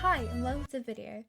Hi and welcome to the video.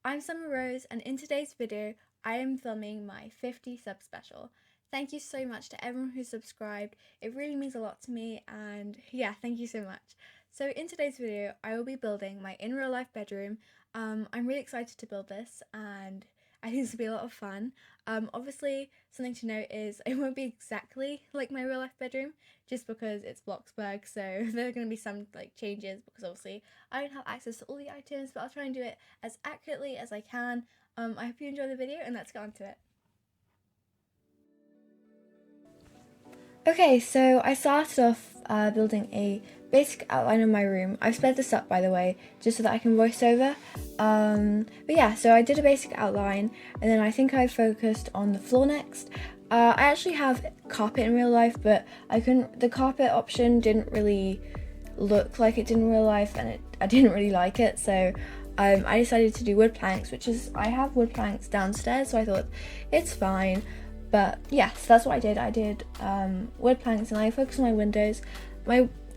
I'm Summer Rose and in today's video I am filming my 50 sub special. Thank you so much to everyone who subscribed. It really means a lot to me and yeah, thank you so much. So in today's video I will be building my in real life bedroom. I'm really excited to build this and I think this will be a lot of fun. Obviously something to note is it won't be exactly like my real life bedroom just because it's Bloxburg, so there are going to be some changes because obviously I don't have access to all the items, but I'll try and do it as accurately as I can. I hope you enjoy the video and let's get on to it. Okay, so I started off building a basic outline of my room. I've sped this up by the way, just so that I can voice over. But yeah, so I did a basic outline and then I think I focused on the floor next. I actually have carpet in real life, but the carpet option didn't really look like it did in real life and I didn't really like it, so I decided to do wood planks, I have wood planks downstairs, so I thought it's fine. But yeah, so that's what I did. I did wood planks and I focused on my windows.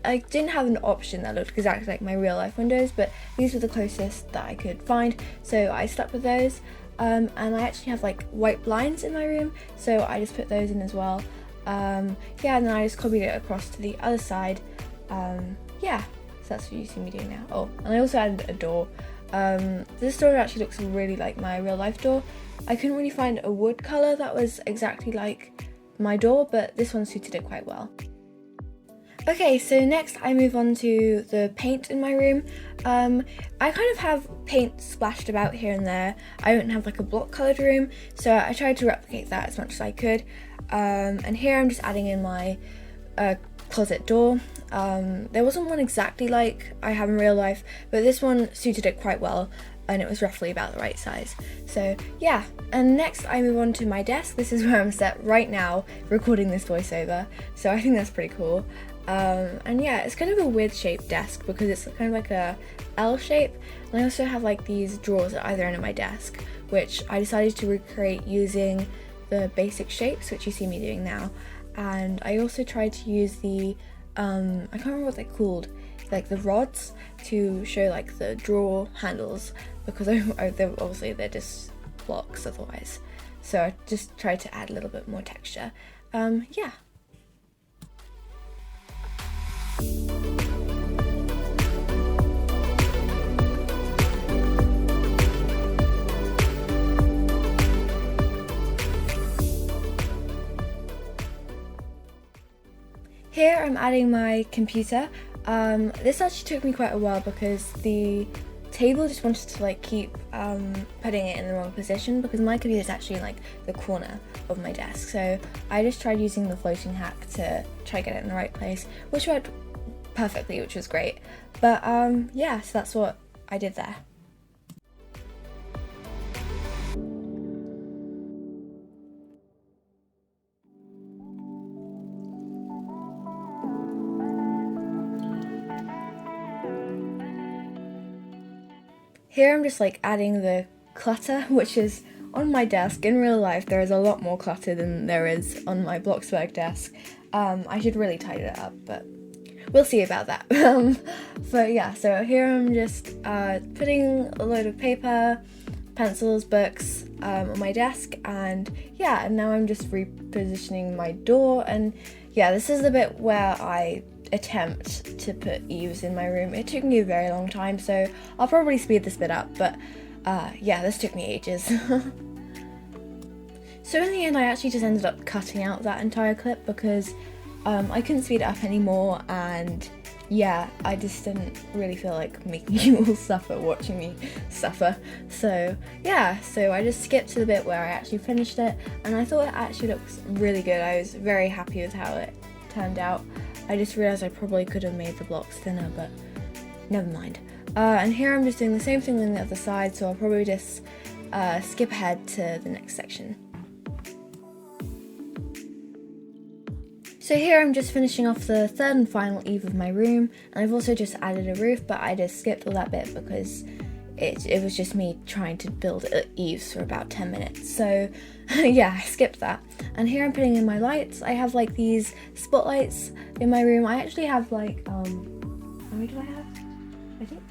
I didn't have an option that looked exactly like my real life windows, but these were the closest that I could find, so I stuck with those. And I actually have white blinds in my room, so I just put those in as well. Yeah, and then I just copied it across to the other side. Yeah, so that's what you see me doing now. Oh, and I also added a door. This door actually looks really like my real life door. I couldn't really find a wood colour that was exactly like my door, but this one suited it quite well. Okay, so next I move on to the paint in my room. I kind of have paint splashed about here and there. I don't have a block coloured room, so I tried to replicate that as much as I could. And here I'm just adding in my closet door. There wasn't one exactly like I have in real life, but this one suited it quite well and it was roughly about the right size. So yeah, and next I move on to my desk. This is where I'm set right now recording this voiceover, so I think that's pretty cool. And yeah, it's kind of a weird shaped desk because it's kind of like a L shape, and I also have these drawers at either end of my desk, which I decided to recreate using the basic shapes, which you see me doing now. And I also tried to use the I can't remember what they're called, the rods to show the drawer handles, because they're just blocks otherwise, so I just tried to add a little bit more texture. Yeah. Here I'm adding my computer. This actually took me quite a while because the table just wanted to keep putting it in the wrong position, because my computer is actually in the corner of my desk, so I just tried using the floating hack to try to get it in the right place, which worked perfectly, which was great. But yeah, so that's what I did there. Here I'm just adding the clutter, which is on my desk. In real life there is a lot more clutter than there is on my Bloxburg desk. I should really tidy it up, but we'll see about that. But yeah, so here I'm just putting a load of paper, pencils, books on my desk, and yeah, and now I'm just repositioning my door. And yeah, this is the bit where I attempt to put eaves in my room. It took me a very long time, so I'll probably speed this bit up, but yeah, this took me ages. So in the end I actually just ended up cutting out that entire clip because I couldn't speed it up anymore, and yeah, I just didn't really feel like making you all suffer watching me suffer. So yeah, so I just skipped to the bit where I actually finished it, and I thought it actually looks really good. I was very happy with how it turned out. I just realised I probably could have made the blocks thinner, but never mind. And here I'm just doing the same thing on the other side, so I'll probably just skip ahead to the next section. So here I'm just finishing off the third and final eave of my room, and I've also just added a roof, but I just skipped all that bit because it was just me trying to build eaves for about 10 minutes, so yeah, I skipped that. And here I'm putting in my lights. I have these spotlights in my room. I actually have how many do I have? I think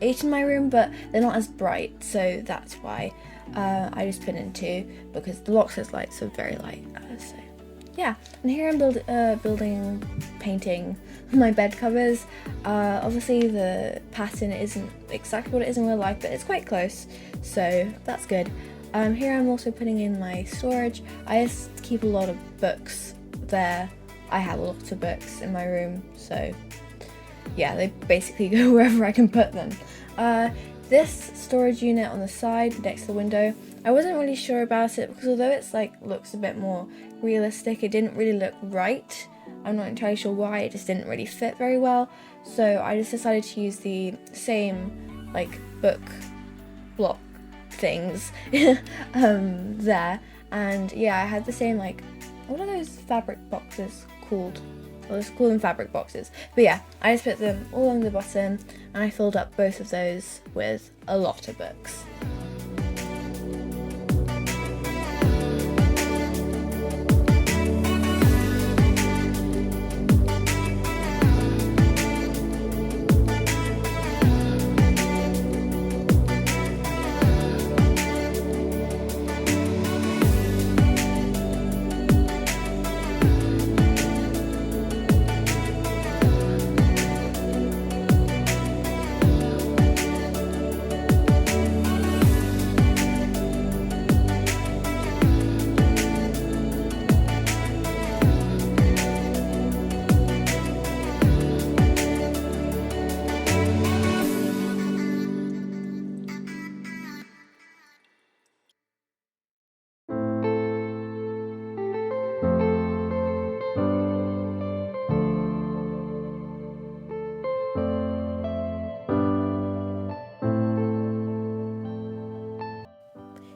8 in my room, but they're not as bright, so that's why I just put in 2 because the Bloxburg lights are very light. So yeah, and here I'm painting my bed covers. Obviously the pattern isn't exactly what it is in real life, but it's quite close, so that's good. Here I'm also putting in my storage. I just keep a lot of books there. I have a lot of books in my room, so yeah, they basically go wherever I can put them. This storage unit on the side next to the window, I wasn't really sure about it because although it's like looks a bit more realistic, it didn't really look right. I'm not entirely sure why, it just didn't really fit very well. So I just decided to use the same like book block things there. And yeah, I had the same like, what are those fabric boxes called? Well, let's call them fabric boxes. But yeah, I just put them all on the bottom and I filled up both of those with a lot of books.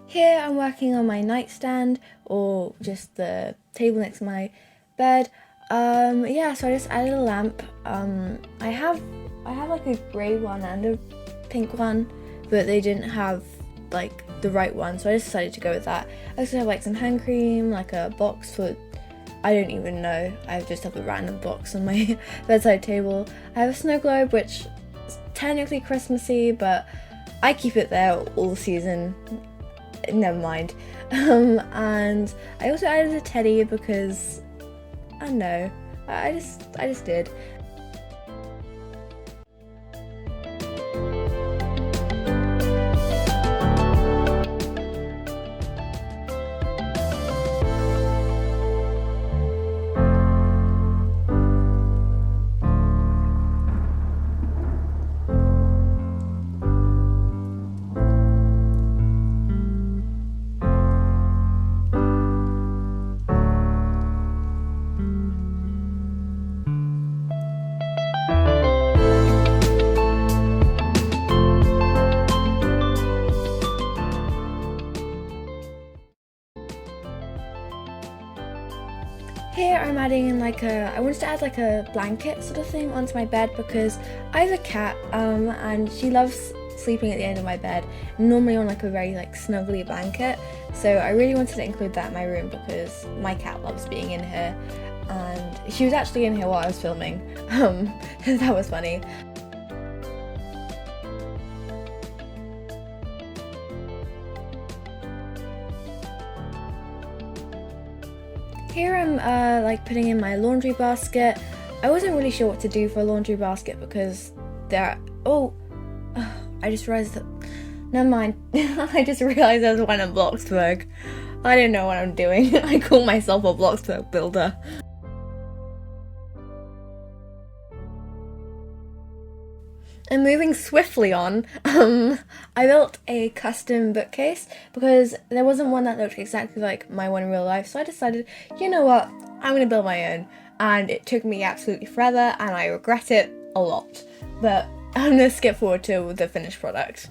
Here I'm working on my nightstand, or just the table next to my bed. Yeah, so I just added a lamp. I have like a grey one and a pink one, but they didn't have like the right one, so I just decided to go with that. I also have like some hand cream, like a box for, I don't even know, I just have a random box on my bedside table. I have a snow globe, which is technically Christmassy, but I keep it there all season. Never mind. And I also added a teddy because I don't know, I just did. Here I'm adding in like I wanted to add like a blanket sort of thing onto my bed because I have a cat and she loves sleeping at the end of my bed, normally on like a very like snuggly blanket, so I really wanted to include that in my room because my cat loves being in here, and she was actually in here while I was filming. That was funny. Here I'm like putting in my laundry basket. I wasn't really sure what to do for a laundry basket because there are, I just realized that, never mind. I just realized there's one in Bloxburg. I don't know what I'm doing. I call myself a Bloxburg builder. And moving swiftly on, I built a custom bookcase because there wasn't one that looked exactly like my one in real life, so I decided, you know what, I'm gonna build my own, and it took me absolutely forever and I regret it a lot, but I'm gonna skip forward to the finished product.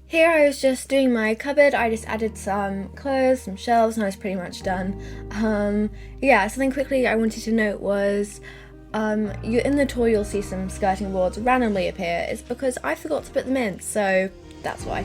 Here I was just doing my cupboard. I just added some clothes, some shelves, and I was pretty much done. Yeah, something quickly I wanted to note was in the tour you'll see some skirting boards randomly appear. It's because I forgot to put them in, so that's why.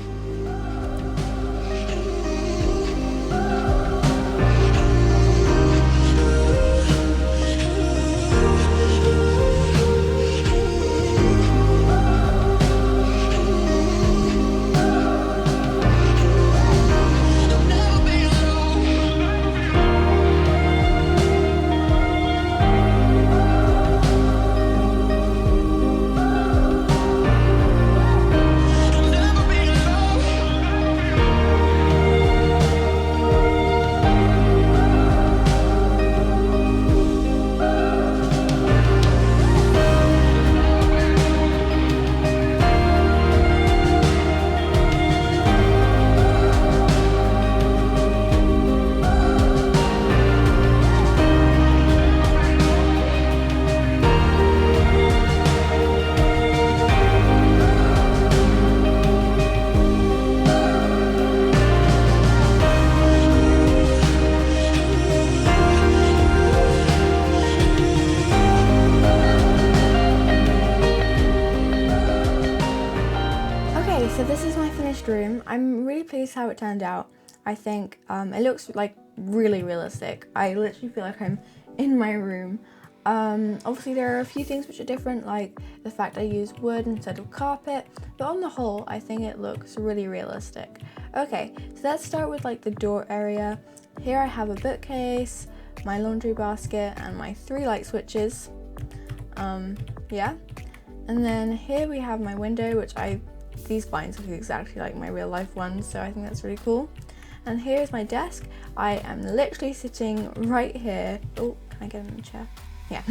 So this is my finished room. I'm really pleased how it turned out. I think it looks like really realistic. I literally feel like I'm in my room. Obviously there are a few things which are different, like the fact I used wood instead of carpet, but on the whole I think it looks really realistic. Okay, so let's start with like the door area. Here I have a bookcase, my laundry basket, and my 3 light switches. Yeah, and then here we have my window, which these blinds look exactly like my real life ones, so I think that's really cool. And here's my desk. I am literally sitting right here. Oh, can I get in the chair? Yeah.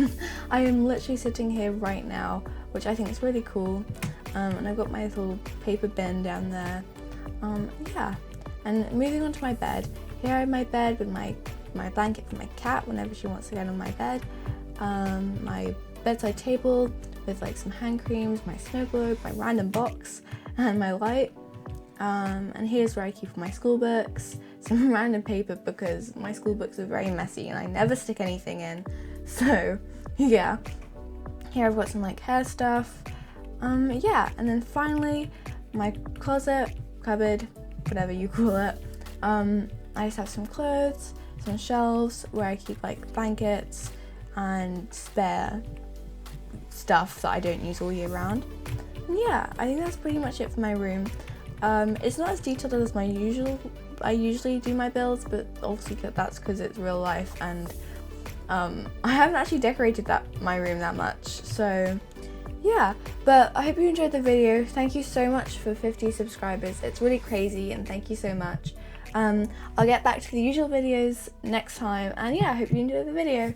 I am literally sitting here right now, which I think is really cool. And I've got my little paper bin down there. Yeah. And moving on to my bed. Here I have my bed with my blanket for my cat whenever she wants to get on my bed. My bedside table with like some hand creams, my snow globe, my random box, and my light. And here's where I keep my school books, some random paper because my school books are very messy and I never stick anything in. So yeah, here I've got some like hair stuff. Yeah, and then finally my closet, cupboard, whatever you call it. I just have some clothes, some shelves where I keep like blankets and spare stuff that I don't use all year round. And yeah, I think that's pretty much it for my room. It's not as detailed as I usually do my builds, but obviously that's because it's real life, and I haven't actually decorated my room that much, so yeah. But I hope you enjoyed the video. Thank you so much for 50 subscribers. It's really crazy, and thank you so much. I'll get back to the usual videos next time, and yeah, I hope you enjoyed the video.